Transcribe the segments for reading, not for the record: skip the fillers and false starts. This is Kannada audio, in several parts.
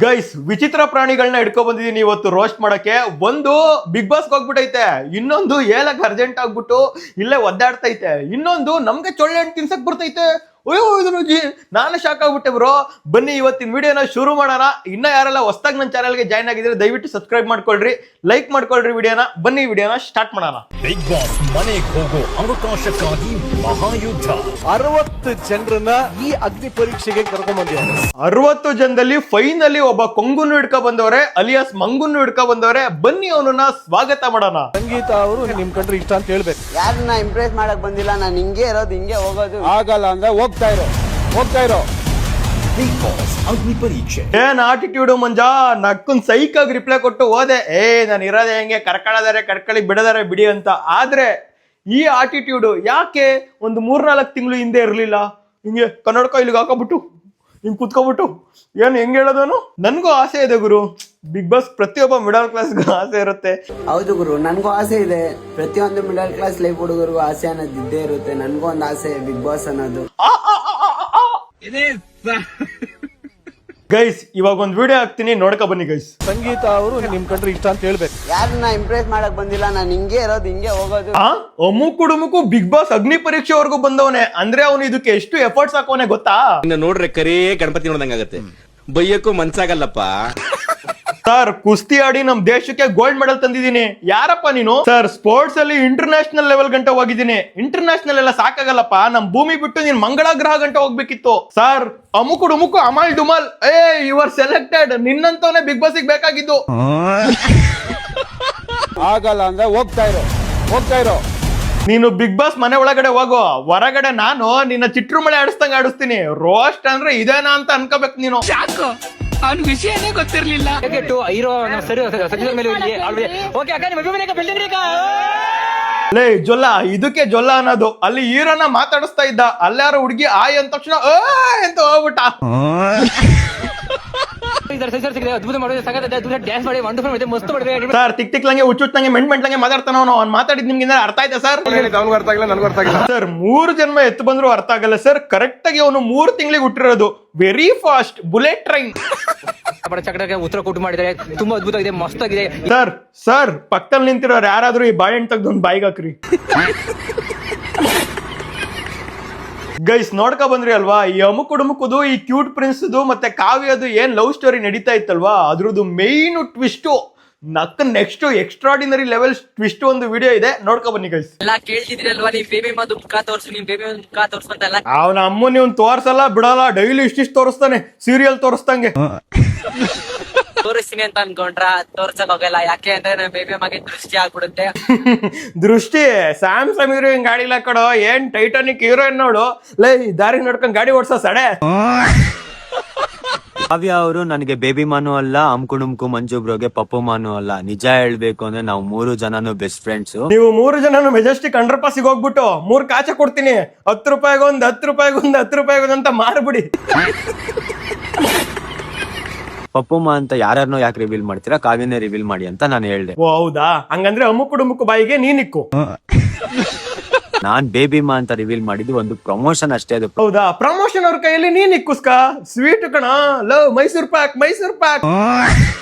ಗೈಸ್ ವಿಚಿತ್ರ ಪ್ರಾಣಿಗಳನ್ನ ಇಟ್ಕೊ ಬಂದಿದೀನಿ ಇವತ್ತು ರೋಸ್ಟ್ ಮಾಡಕ್ಕೆ. ಒಂದು ಬಿಗ್ ಬಾಸ್ ಹೋಗ್ಬಿಟ್ಟೈತೆ, ಇನ್ನೊಂದು ಏಲಕ್ ಅರ್ಜೆಂಟ್ ಆಗ್ಬಿಟ್ಟು ಇಲ್ಲೇ ಒದ್ದಾಡ್ತೈತೆ, ಇನ್ನೊಂದು ನಮ್ಗೆ ಚೊಳ್ಳೆ ಹಣ್ಣು ತಿನ್ಸಕ್ ಬರ್ತೈತೆ. ಅಯ್ಯೋ ಇದು ನಾನು ಶಾಕ್ ಆಗ್ಬಿಟ್ಟೆ ಬ್ರೋ. ಬನ್ನಿ ಇವತ್ತಿನ ವಿಡಿಯೋನ ಶುರು ಮಾಡೋಣ. ಇನ್ನ ಯಾರೆಲ್ಲ ಹೊಸದಾಗಿ ನನ್ನ ಚಾನಲ್ಗೆ ಜಾಯ್ನ್ ಆಗಿದ್ರೆ ದಯವಿಟ್ಟು ಸಬ್ಸ್ಕ್ರೈಬ್ ಮಾಡ್ಕೊಳ್ರಿ, ಲೈಕ್ ಮಾಡ್ಕೊಳ್ರಿ ವಿಡಿಯೋನ. ಬನ್ನಿ ವಿಡಿಯೋನ ಸ್ಟಾರ್ಟ್ ಮಾಡೋಣ. ಬಿಗ್ ಬಾಸ್ ಮನೆಗೆ ಹೋಗೋ ಅವಕಾಶಕ್ಕಾಗಿ ಮಹಾಯುದ್ಧ. 60 ಜನರನ್ನ ಈ ಅಗ್ನಿ ಪರೀಕ್ಷೆಗೆ ಕರ್ಕೊಂಡ್ ಬಂದಿದ್ದಾರೆ. 60 ಜನದಲ್ಲಿ ಫೈನಲಿ ಒಬ್ಬ ಕೊಂಗುನ್ನು ಹಿಡ್ಕೊ ಬಂದವ್ರೆ, ಅಲಿಯಾಸ್ ಮಂಗುನ್ನು ಹಿಡ್ಕೊ ಬಂದವ್ರೆ. ಬನ್ನಿ ಅವನನ್ನ ಸ್ವಾಗತ ಮಾಡೋಣ. ಸಂಗೀತ ಅವರು ನಿಮ್ ಕಂಡ್ರೆ ಇಷ್ಟ ಅಂತ ಹೇಳ್ಬೇಕು. ಯಾರನ್ನ ಇಂಪ್ರೆಸ್ ಮಾಡಕ್ ಬಂದಿಲ್ಲ, ನಾನು ಹಿಂಗೆ ಇರೋದು, ಹಿಂಗೆ ಹೋಗೋದು. ಆಗಲ್ಲ ಅಂದ್ರೆ ಹೋಗ್ತಾ ಇರೋ ಬಿಗ್ ಬಾಸ್ ಅಗ್ನಿ ಪರೀಕ್ಷೆ. ಏನ್ ಆಟಿಟ್ಯೂಡ್ ಮಂಜಾ, ನಕ್ಕನ್ ಸೈಕ್ ಆಗಿ ರಿಪ್ಲೈ ಕೊಟ್ಟು ಹೋದೆ. ನಾನು ಇರೋದೇ ಹೆಂಗೆ, ಕರ್ಕೊಳ್ಳೋದಾರೆ ಕರ್ಕೊಳ್ಳಿ, ಬಿಡದಾರೆ ಬಿಡಿ ಅಂತ. ಆದ್ರೆ ಈ ಆಟಿಟ್ಯೂಡ್ ಯಾಕೆ ಒಂದು 3-4 ತಿಂಗಳು ಹಿಂದೆ ಇರ್ಲಿಲ್ಲ? ಹಿಂಗೆ ಕನ್ನಡಕ ಇಲ್ಲಿಗೆ ಹಾಕೋಬಿಟ್ಟು ಹಿಂಗ್ ಕುತ್ಕೊಬಿಟ್ಟು ಏನ್ ಹೆಂಗ್ ಹೇಳೋದನು? ನನ್ಗೂ ಆಸೆ ಇದೆ ಗುರು, ಬಿಗ್ ಬಾಸ್ ಪ್ರತಿಯೊಬ್ಬ ಮಿಡಲ್ ಕ್ಲಾಸ್ಗೂ ಆಸೆ ಇರುತ್ತೆ. ಹೌದು ಗುರು, ನನ್ಗೂ ಆಸೆ ಇದೆ. ಪ್ರತಿಯೊಂದು ಮಿಡಲ್ ಕ್ಲಾಸ್ ಲೈಫ್ ಹುಡುಗರಿಗೂ ಆಸೆ ಅನ್ನೋದು ಇದ್ದೇ ಇರುತ್ತೆ. ನನ್ಗೂ ಒಂದು ಆಸೆ ಬಿಗ್ ಬಾಸ್ ಅನ್ನೋದು. ಗೈಸ್ ಇವಾಗ ಒಂದು ವಿಡಿಯೋ ಹಾಕ್ತೀನಿ, ನೋಡ್ಕೊ ಬನ್ನಿ ಗೈಸ್. ಸಂಗೀತ ಅವರು ನಿಮ್ ಕಂಡ್ರೆ ಇಷ್ಟ ಅಂತ ಹೇಳ್ಬೇಕು. ಯಾರನ್ನ ಇಂಪ್ರೆಸ್ ಮಾಡಕ್ ಬಂದಿಲ್ಲ, ನಾನು ಹಿಂಗೆ ಇರೋದು, ಹಿಂಗೆ ಹೋಗೋದು. ಅಮ್ಮುಕು ಬಿಗ್ ಬಾಸ್ ಅಗ್ನಿ ಪರೀಕ್ಷೆವರೆಗೂ ಬಂದವನೆ ಅಂದ್ರೆ ಅವನು ಇದಕ್ಕೆ ಎಷ್ಟು ಎಫರ್ಟ್ಸ್ ಹಾಕೋನೆ ಗೊತ್ತಾ? ಇನ್ನು ನೋಡ್ರೆ ಕರೇ ಗಣಪತಿ ನೋಡ್ದಂಗಾಗತ್ತೆ, ಬೈಯಕ್ಕೂ ಮನ್ಸಾಗಲ್ಲಪ್ಪ. ಸರ್ ಕುಸ್ತಿ ಆಡಿ ನಮ್ ದೇಶಕ್ಕೆ ಗೋಲ್ಡ್ ಮೆಡಲ್ ತಂದಿದ್ದೀನಿ. ಯಾರಪ್ಪ ನೀನು? ಸರ್ ಸ್ಪೋರ್ಟ್ಸ್ ಅಲ್ಲಿ ಇಂಟರ್ನ್ಯಾಷನಲ್ ಲೆವೆಲ್ ಗಂಟ ಹೋಗಿದ್ದೀನಿ. ಇಂಟರ್ನ್ಯಾಷನಲ್ ಎಲ್ಲ ಸಾಕಾಗಲ್ಲಪ್ಪ, ನಮ್ ಭೂಮಿ ಬಿಟ್ಟು ನೀನ್ ಮಂಗಳ ಗ್ರಹ ಗಂಟ ಹೋಗ್ಬೇಕಿತ್ತು. ಸರ್ ಅಮುಕು ಅಮಲ್ ಡುಮಲ್, ಯು ಆರ್ ಸೆಲೆಕ್ಟೆಡ್. ನಿನ್ನಂತವನೇ ಬಿಗ್ ಬಾಸ್ ಬೇಕಾಗಿದ್ದು. ಆಗಲ್ಲ ಅಂದ್ರೆ ಹೋಗ್ತಾ ಇರೋ ನೀನು ಬಿಗ್ ಬಾಸ್ ಮನೆ ಒಳಗಡೆ ಹೋಗೋ, ಹೊರಗಡೆ ನಾನು ನಿನ್ನ ಚಿಟ್ರು ಮಳೆ ಆಡಿಸ್ದಂಗ ಆಡಿಸ್ತೀನಿ. ರೋಸ್ಟ್ ಅಂದ್ರೆ ಇದೇನಾ ಅಂತ ಅನ್ಕೋಬೇಕು ನೀನು. ಅವ್ನ ವಿಷಯನೇ ಗೊತ್ತಿರ್ಲಿಲ್ಲ. ಲೇ ಜೊಲ್ಲ, ಇದಕ್ಕೆ ಜೊಲ್ಲ ಅನ್ನೋದು. ಅಲ್ಲಿ ಹೀರೋನ ಮಾತಾಡಿಸ್ತಾ ಇದ್ದ, ಅಲ್ಲಾರು ಹುಡುಗಿ ಆಯ್ ಅಂದ ತಕ್ಷಣ ಅಂತ ಹೋಗ್ಬಿಟ್ಟ. ಸರ್ ತಿಕ್ಲಂಗೆ ಹುಚ್ಚುಚ್ಚಂಗೆ ಮೆಂಟ್ಲಂಗೆ ಮಾತಾಡ್ತಾನ ಅವ್ನು ಮಾತಾಡಿದ್ ನಿಮ್ಗೆ ಅರ್ಥ ಆಯ್ತಾ ಸರ್? ಸರ್ 3 ಜನ್ಮ ಎತ್ತು ಬಂದ್ರು ಅರ್ಥ ಆಗಲ್ಲ ಸರ್. ಕರೆಕ್ಟ್ ಆಗಿ ಅವನು 3 ತಿಂಗಳಿಗೆ ಹುಟ್ಟಿರೋದು. Very fast bullet train. ಚಕ್ರಕ್ಕೆ ಉತ್ತರ ಕೊಟ್ಟು ಮಾಡಿದ್ದಾರೆ, ತುಂಬಾ ಅದ್ಭುತವಾಗಿದೆ, ಮಸ್ತ್ ಆಗಿದೆ. ಸರ್ ಪಕ್ಕದಲ್ಲಿ ನಿಂತಿರೋರು ಯಾರಾದ್ರೂ ಈ ಬಾಳೆಹಣ್ಣು ತೆಗ್ದು ಒಂದು ಬಾಯಿಗೆ ಹಾಕ್ರಿ. ಗೈಸ್ ನೋಡ್ಕೊ ಬಂದ್ರಿ ಅಲ್ವಾ, ಈ ಅಮುಕುಡುಮುಕುದು, ಈ ಕ್ಯೂಟ್ ಪ್ರಿನ್ಸ್ದು ಮತ್ತೆ ಕಾವ್ಯದು ಏನ್ ಲವ್ ಸ್ಟೋರಿ ನಡೀತಾ ಇತ್ತಲ್ವಾ, ಅದ್ರದ್ದು main twist next extraordinary level twist ಒಂದು ವಿಡಿಯೋ ಇದೆ, ನೋಡ್ಕೊ ಬನ್ನಿ ಗೈಸ್. ಎಲ್ಲ ಕೇಳ್ತಿದ್ರಲ್ವಾ, ನೀವ್ ಬೇಬಿ ಮದು ಮುಖ ತೋರ್ಸು, ನಿಮ್ ಬೇಬಿ ಮುಖ ತೋರ್ಸ್ಕೊಂತಲ್ಲ. ಅವನ ಅಮ್ಮನಿ ಅವ್ನು ತೋರ್ಸಲ್ಲ ಬಿಡಲ್ಲ, ಡೈಲಿ ಇಷ್ಟಿಷ್ಟು ತೋರಿಸ್ತಾನೆ, ಸೀರಿಯಲ್ ತೋರಿಸ್ದಂಗೆ. ತೋರಿಸ್ತೀನಿ ಅಂತ ಅನ್ಕೊಂಡ್ರ ತೋರ್ಸಕ್ ಹೋಗಲ್ಲ. ಯಾಕೆ ಅಂದ್ರೆ ನಮ್ ಬೇಬಿ ಮಗೆ ದೃಷ್ಟಿ ಆಗ್ಬಿಡುತ್ತೆ. ದೃಷ್ಟಿ ಸ್ಯಾಮ್ಸಂಗ್ ಹೀರೋಯಿನ್ ಗಾಡಿ ಇಲ್ಲ ಕಡೋ, ಏನ್ ಟೈಟಾನಿಕ್ ಹೀರೋಯಿನ್ ನೋಡು. ಲೈ ದಾರಿ ನೋಡ್ಕೊಂಡ್ ಗಾಡಿ ಓಡ್ಸೋ ಸಡೆ. ಕಾವ್ಯ ಅವರು ನನಗೆ ಬೇಬಿ ಮಾನು ಅಲ್ಲ, ಅಮ್ಕುಡುಮ್ಕು ಮಂಜು ಬ್ರೋಗೆ ಪಪ್ಪು ಮಾನು ಅಲ್ಲ. ನಿಜ ಹೇಳ್ಬೇಕು ಅಂದ್ರೆ ನಾವು 3 ಜನನು ಬೆಸ್ಟ್ ಫ್ರೆಂಡ್ಸ್. ನೀವು 3 ಜನನು ಮೆಜೆಸ್ಟಿಕ್ ಅಂಡರ್ ಪಾಸಿಗೆ ಹೋಗ್ಬಿಟ್ಟು 3 ಕಾಚ ಕೊಡ್ತೀನಿ, 10 ರೂಪಾಯಿಗೊಂದು 10 ರೂಪಾಯಿಗೊಂದು 10 ರೂಪಾಯಿಗೊಂದು ಅಂತ ಮಾರ್ಬಿಡಿ. ಪಪ್ಪುಮ್ಮ ಅಂತ ಯಾರನ್ನೋ ಯಾಕೆ ರಿವೀಲ್ ಮಾಡ್ತೀರಾ, ಕಾವ್ಯನೇ ರಿವೀಲ್ ಮಾಡಿ ಅಂತ ನಾನು ಹೇಳ್ದೆ. ಓ ಹೌದಾ? ಹಂಗಂದ್ರೆ ಅಮ್ಮುಕು ಬಾಯಿಗೆ ನೀನಿಕ್ಕು. ನಾನ್ ಬೇಬಿಮಾ ಅಂತ ರಿವೀಲ್ ಮಾಡಿದ್ದು ಒಂದು ಪ್ರಮೋಷನ್ ಅಷ್ಟೇ. ಅದು ಹೌದಾ? ಪ್ರಮೋಷನ್ ಅವ್ರ ಕೈಯಲ್ಲಿ ನೀನ್ ಇಕ್ಕುಸ್ಕ. ಸ್ವೀಟ್ ಕಣ, ಲವ್ ಮೈಸೂರ್ ಪಾಕ್.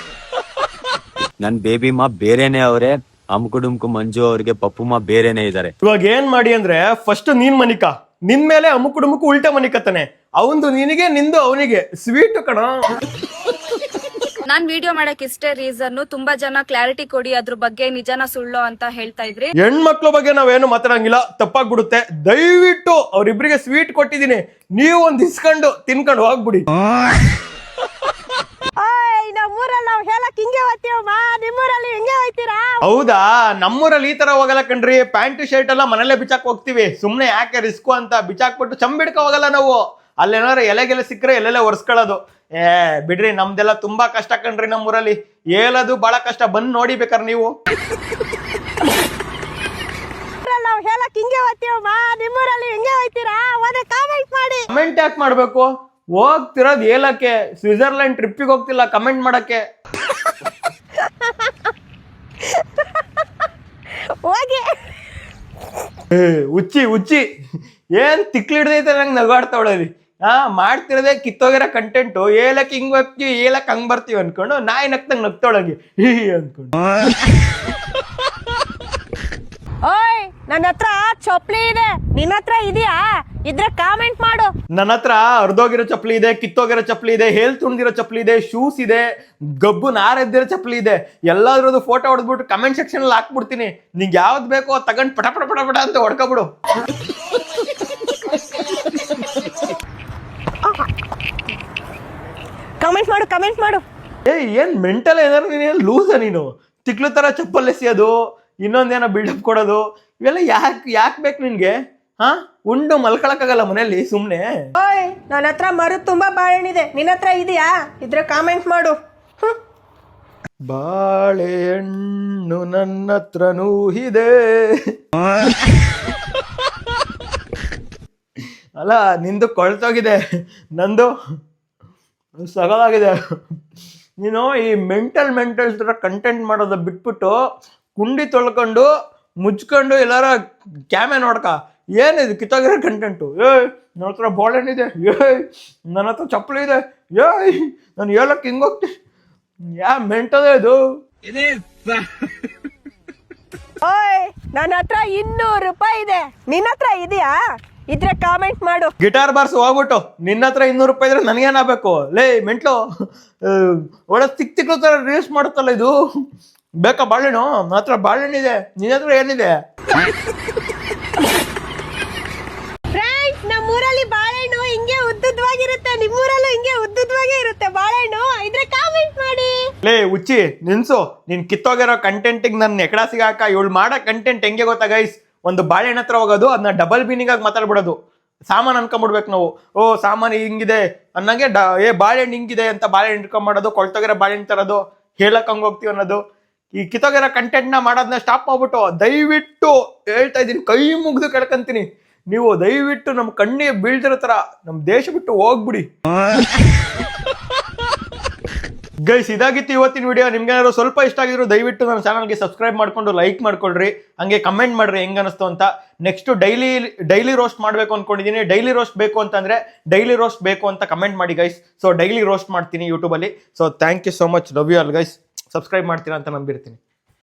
ನನ್ ಬೇಬಿಮಾ ಬೇರೆನೆ ಅವರೇ, ಅಮ್ಕುಡುಮ್ಕು ಮಂಜು ಅವ್ರಿಗೆ ಪಪ್ಪುಮ್ಮ ಬೇರೆನೆ ಇದಾರೆ. ಇವಾಗ ಏನ್ ಮಾಡಿ ಅಂದ್ರೆ, ಫಸ್ಟ್ ನೀನ್ ಮನಿಕ, ನಿನ್ ಮೇಲೆ ಅಮ್ಮುಕುಡುಮುಕು ಉಲ್ಟಾ ಮನಿಕತ್ತಾನೆ. ಅವಂದು ನಿನಗೆ, ನಿಂದು ಅವನಿಗೆ. ಸ್ವೀಟ್ ಕಣ. ನಾನ್ ವಿಡಿಯೋ ಮಾಡಕ್ ಇಷ್ಟೇ ರೀಸನ್, ತುಂಬಾ ಜನ ಕ್ಲಾರಿಟಿ ಕೊಡಿ ಅದ್ರ ಬಗ್ಗೆ, ನಿಜನ ಸುಳ್ಳು ಅಂತ ಹೇಳ್ತಾ ಇದ್ರಿ. ಹೆಣ್ಮಕ್ಳ ಬಗ್ಗೆ ನಾವೇನು ಮಾತಾಡಂಗಿಲ್ಲ, ತಪ್ಪಾಗ್ಬಿಡುತ್ತೆ. ದಯವಿಟ್ಟು ಅವ್ರಿಬ್ರಿಗೆ ಸ್ವೀಟ್ ಕೊಟ್ಟಿದ್ದೀನಿ, ನೀವು ಒಂದ್ ಇಸ್ಕೊಂಡು ತಿನ್ಕೊಂಡು ಹೋಗ್ಬಿಡಿ. ಹೌದಾ? ನಮ್ಮೂರಲ್ಲಿ ಈ ತರ ಹೋಗಲ್ಲ ಕಣ್ರಿ. ಪ್ಯಾಂಟ್ ಶರ್ಟ್ ಎಲ್ಲ ಮನೇಲೆ ಬಿಚಾಕ್ ಹೋಗ್ತಿವಿ. ಸುಮ್ನೆ ಯಾಕೆ ರಿಸ್ಕು ಅಂತ ಬಿಚಾಕ್ಬಿಟ್ಟು ಚಂಬಿಡ್ಕ ಹೋಗಲ್ಲ ನಾವು. ಅಲ್ಲೇನಾರ ಎಲೆಗೆಲೆ ಸಿಕ್ಕರೆ ಎಲ್ಲೆಲ್ಲ ಒರ್ಸ್ಕೊಳ್ಳೋದು. ಬಿಡ್ರಿ, ನಮ್ದೆಲ್ಲ ತುಂಬಾ ಕಷ್ಟ ಕಣ್ರಿ. ನಮ್ಮೂರಲ್ಲಿ ಹೇಳೋದು ಬಹಳ ಕಷ್ಟ, ಬಂದ್ ನೋಡಿ ಬೇಕಾರೆ ನೀವು. ಕಮೆಂಟ್ ಯಾಕೆ ಮಾಡ್ಬೇಕು? ಹೋಗ್ತಿರೋದು ಹೇಳಕ್ಕೆ, ಸ್ವಿಟ್ಜರ್ಲೆಂಡ್ ಟ್ರಿಪ್ಪಿಗೆ ಹೋಗ್ತಿಲ್ಲ ಕಮೆಂಟ್ ಮಾಡಕ್ಕೆ. ಹುಚ್ಚಿ ಏನ್ ತಿಕ್ಲಿಡ್ದೈತೆ ನಂಗೆ ನಗಾಡ್ತಾವಳಲ್ಲಿ. ಮಾಡ್ತಿರೋದೇ ಕಿತ್ತೋಗಿರೋ ಕಂಟೆಂಟು ಏಲಕ್ ಹಿಂಗ್ ಬರ್ತೀವಿ ಏಲಕ್ ಹಂಗ್ ಬರ್ತೀವಿ ಅನ್ಕೊಂಡು ನಾಯಿ ನಗ್ತಂಗ್ ನಗ್ತೊಳಗೆ ಅನ್ಕೊಂಡು. ಓಯ್ ನನ್ನ ಹತ್ರ ಚಪ್ಲಿ ಇದೆ, ನಿನ್ನ ಹತ್ರ ಇದೆಯಾ? ಇದ್ರೆ ಕಾಮೆಂಟ್ ಮಾಡು. ನನ್ನ ಹತ್ರ ಹರಿದೋಗಿರೋ ಚಪ್ಪಲಿ ಇದೆ, ಕಿತ್ತೋಗಿರೋ ಚಪ್ಪಲಿ ಇದೆ, ಹೇಲ್ ತುಣ್ದಿರೋ ಚಪ್ಪಲಿ ಇದೆ, ಶೂಸ್ ಇದೆ, ಗಬ್ಬು ನಾರೆದ್ದಿರೋ ಚಪ್ಪಲಿ ಇದೆ. ಎಲ್ಲಾದ್ರದ್ದು ಫೋಟೋ ಹೊಡೆದ್ಬಿಟ್ಟು ಕಮೆಂಟ್ ಸೆಕ್ಷನ್ ಅಲ್ಲಿ ಹಾಕ್ಬಿಡ್ತೀನಿ. ನಿಂಗೆ ಯಾವ್ದು ಬೇಕೋ ಅದು ತಗೊಂಡು ಪಟ ಪಟ ಪಟ ಪಟ ಅಂತ ಹೊಡ್ಕೊಬಿಡು. ಕಮೆಂಟ್ ಮಾಡು. ಏನ್ ಮೆಂಟಲ್ ಏನಾರು ನೀನು ಲೂಸ ನೀನು. ತಿಕ್ಲು ತರ ಚಪ್ಪಲ್ ಎಸೆಯೋದು, ಇನ್ನೊಂದೇನೋ ಬಿಲ್ಡಪ್ ಕೊಡೋದು, ಇವೆಲ್ಲ ಯಾಕೆ ಬೇಕು ನಿನ್ಗೆ? ಉಂಡು ಮಲ್ಕೊಳಕ್ಕಾಗಲ್ಲ ಮನೇಲಿ ಸುಮ್ನೆ. ಓಯ್ ನನ್ನ ಹತ್ರ ಮರದ ತುಂಬಾ ಬಾಳೆಹಣ್ಣಿದೆ, ನಿನ್ನ ಹತ್ರ ಇದೆಯಾ? ಇದ್ರೆ ಕಾಮೆಂಟ್ ಮಾಡು. ಬಾಳೆಹಣ್ಣು ನನ್ನ ಹತ್ರನೂ ಇದೆ. ಅಲ್ಲ ನಿಂದು ಕೊಳ್ತೋಗಿದೆ, ನಂದು ಸಗಲಾಗಿದೆ. ನೀನು ಈ ಮೆಂಟಲ್ ತರ ಕಂಟೆಂಟ್ ಮಾಡೋದ ಬಿಟ್ಬಿಟ್ಟು ಕುಂಡಿ ತೊಳ್ಕೊಂಡು ಮುಚ್ಕೊಂಡು ಎಲ್ಲಾರ ಕ್ಯಾಮೆ ನೋಡ್ಕ. ಏನಿದೆ ಕಿತ್ತೋಗಿರೋ ಕಂಟೆಂಟು? ನನ್ನ ಹತ್ರ ಬಾಳೆಹಣ್ಣಿದೆ, ನನ್ನ ಹತ್ರ ಚಪ್ಪಲಿ ಇದೆ, ನಾನು ಹೇಳಕ್ ಹಿಂಗ್ ಹೋಗ್ತೀನಿ. ಮೆಂಟಲ್ ಇದು. ಓಯ್ ನನ್ನ ಹತ್ರ 200 ರೂಪಾಯಿ ಇದೆ, ನಿನ್ನ ಹತ್ರ ಇದೆಯಾ? ಇದ್ರೆ ಕಾಮೆಂಟ್ ಮಾಡು. ಗಿಟಾರ್ ಬಾರ್ಸ್ ಹೋಗ್ಬಿಟ್ಟು ನಿನ್ನ ಹತ್ರ 200 ರೂಪಾಯಿ ಇದ್ರೆ ನನಗೇನಾಗಬೇಕು? ಲೇ ಮೆಂಟ್ಲು, ಒಳ್ಳೆ ತಿಕ್ಲು ತರ ರೀಲ್ಸ್ ಮಾಡುತ್ತಲ್ಲ ಇದು. ಬೇಕಾ ಬಾಳೆಹಣ್ಣು? ನನ್ನ ಹತ್ರ ಬಾಳೆಹಣ್ಣಿದೆ, ನಿನ್ನ ಹತ್ರ ಏನಿದೆ? ಫ್ರೆಂಡ್ಸ್, ನಮ್ಮೂರಲ್ಲಿ ಬಾಳೆಹಣ್ಣು ಹಿಂಗೆ ಉದ್ದುದ್ವಾಗಿರುತ್ತೆ, ನಿಮ್ಮೂರಲ್ಲೂ ಹಿಂಗೆ ಉದ್ದುದ್ವಾಗೇ ಇರುತ್ತೆ ಬಾಳೆಹಣ್ಣು. ಇದ್ರೆ ಕಾಮೆಂಟ್ ಮಾಡಿ. ಲೇ ಹುಚ್ಚಿ ನಿನ್ಸು, ನೀನ್ ಕಿತ್ತೋಗಿರೋ ಕಂಟೆಂಟಿಗೆ ನನ್ನ ಎಕಡ ಸಿಗಾಕ. ಇವಳು ಮಾಡೋ ಕಂಟೆಂಟ್ ಹೆಂಗೆ ಗೊತ್ತಾ ಗೈಸ್? ಒಂದು ಬಾಳೆಹಣ್ಣ ಹತ್ರ ಹೋಗೋದು, ಅದನ್ನ ಡಬಲ್ ಮೀನಿಂಗ್ ಆಗಿ ಮಾತಾಡ್ಬಿಡೋದು. ಸಾಮಾನು ಅನ್ಕೊಂಡ್ಬಿಡ್ಬೇಕು ನಾವು. ಸಾಮಾನು ಹಿಂಗಿದೆ ಅನ್ನಂಗೆ ಬಾಳೆಹಣ್ಣು ಹಿಂಗಿದೆ ಅಂತ ಬಾಳೆಹಣ್ಣು ಇಟ್ಕೊಂಡ್ಬಿಡೋದು, ಕೊಳ್ತೋಗಿರೋ ಬಾಳೆಹಣ್ಣು ತರೋದು, ಹೇಳಕ್ ಹಂಗೆ ಹೋಗ್ತೀವಿ ಅನ್ನೋದು. ಈ ಕಿತ್ತೋಗಿರೋ ಕಂಟೆಂಟ್ನ ಮಾಡೋದನ್ನ ಸ್ಟಾಪ್ ಮಾಡ್ಬಿಟ್ಟು ದಯವಿಟ್ಟು ಹೇಳ್ತಾ ಇದ್ದೀನಿ, ಕೈ ಮುಗಿದು ಕೇಳ್ಕೊಂತೀನಿ, ನೀವು ದಯವಿಟ್ಟು ನಮ್ಮ ಕಣ್ಣಿಗೆ ಬೀಳ್ದಿರೋ ಥರ ನಮ್ಮ ದೇಶ ಬಿಟ್ಟು ಹೋಗ್ಬಿಡಿ. ಗೈಸ್, ಇದಾಗಿತ್ತು ಇವತ್ತಿನ ವಿಡಿಯೋ. ನಿಮ್ಗೇನಾದ್ರು ಸ್ವಲ್ಪ ಇಷ್ಟ ಆಗಿದ್ರು ದಯವಿಟ್ಟು ನನ್ನ ಚಾನಲ್ಗೆ ಸಬ್ಸ್ಕ್ರೈಬ್ ಮಾಡ್ಕೊಂಡು ಲೈಕ್ ಮಾಡ್ಕೊಳ್ರಿ. ಹಂಗೆ ಕಮೆಂಟ್ ಮಾಡ್ರಿ ಹೆಂಗ ಅನಿಸ್ತು ಅಂತ. ನೆಕ್ಸ್ಟ್ ಡೈಲಿ ರೋಸ್ಟ್ ಮಾಡಬೇಕು ಅನ್ಕೊಂಡಿದ್ದೀನಿ. ಡೈಲಿ ರೋಸ್ಟ್ ಬೇಕು ಅಂತಂದ್ರೆ ಡೈಲಿ ರೋಸ್ಟ್ ಬೇಕು ಅಂತ ಕಮೆಂಟ್ ಮಾಡಿ ಗೈಸ್. ಸೊ ಡೈಲಿ ರೋಸ್ಟ್ ಮಾಡ್ತೀನಿ ಯೂಟ್ಯೂಬಲ್ಲಿ. So thank you so much, love you all guys. Subscribe ಮಾಡ್ತೀರಾ ಅಂತ ನಂಬಿರ್ತೀನಿ.